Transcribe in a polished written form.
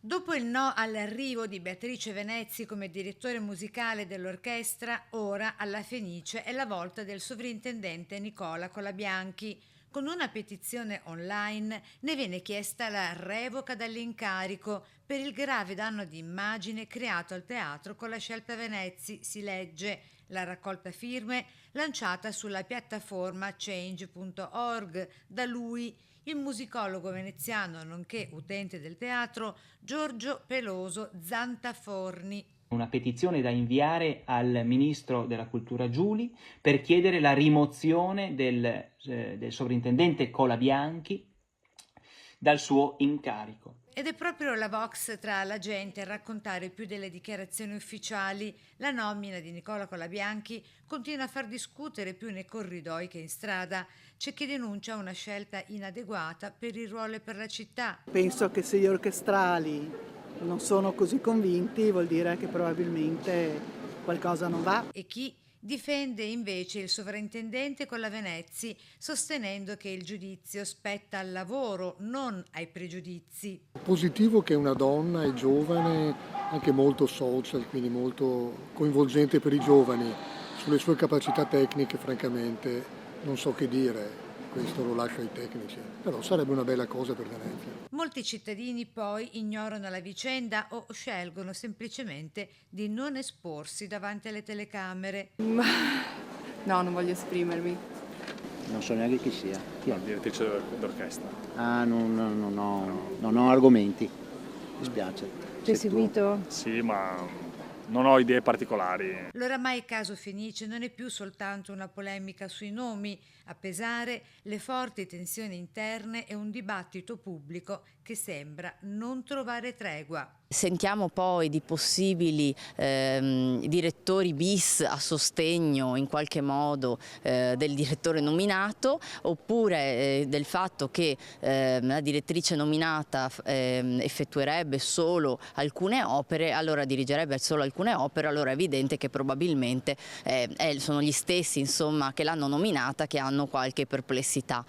Dopo il no all'arrivo di Beatrice Venezzi come direttore musicale dell'orchestra, ora alla Fenice è la volta del sovrintendente Nicola Colabianchi. Con una petizione online ne viene chiesta la revoca dall'incarico per il grave danno di immagine creato al teatro con la scelta Venezzi, si legge. La raccolta firme lanciata sulla piattaforma change.org da lui, il musicologo veneziano nonché utente del teatro Giorgio Peloso Zantaforni. Una petizione da inviare al Ministro della Cultura Giuli per chiedere la rimozione del sovrintendente Colabianchi dal suo incarico. Ed è proprio la Vox tra la gente a raccontare più delle dichiarazioni ufficiali. La nomina di Nicola Colabianchi continua a far discutere più nei corridoi che in strada. C'è chi denuncia una scelta inadeguata per il ruolo e per la città. Penso che se gli orchestrali non sono così convinti vuol dire che probabilmente qualcosa non va. E chi difende invece il sovrintendente con la Venezzi, sostenendo che il giudizio spetta al lavoro, non ai pregiudizi. Positivo che una donna è giovane, anche molto social, quindi molto coinvolgente per i giovani. Sulle sue capacità tecniche, francamente, non so che dire. Questo lo lascio ai tecnici, però sarebbe una bella cosa per Venezia. Molti cittadini poi ignorano la vicenda o scelgono semplicemente di non esporsi davanti alle telecamere. No, non voglio esprimermi. Non so neanche chi sia. Chi è? Direttrice d'orchestra. Ah, non ho argomenti. Mi spiace. Ti hai seguito? Sì, ma non ho idee particolari. L'oramai caso Fenice non è più soltanto una polemica sui nomi, a pesare le forti tensioni interne e un dibattito pubblico che sembra non trovare tregua. Sentiamo poi di possibili direttori bis a sostegno in qualche modo del direttore nominato, oppure del fatto che la direttrice nominata effettuerebbe solo alcune opere, allora dirigerebbe solo alcune opere, allora è evidente che probabilmente sono gli stessi, insomma, che l'hanno nominata che hanno qualche perplessità.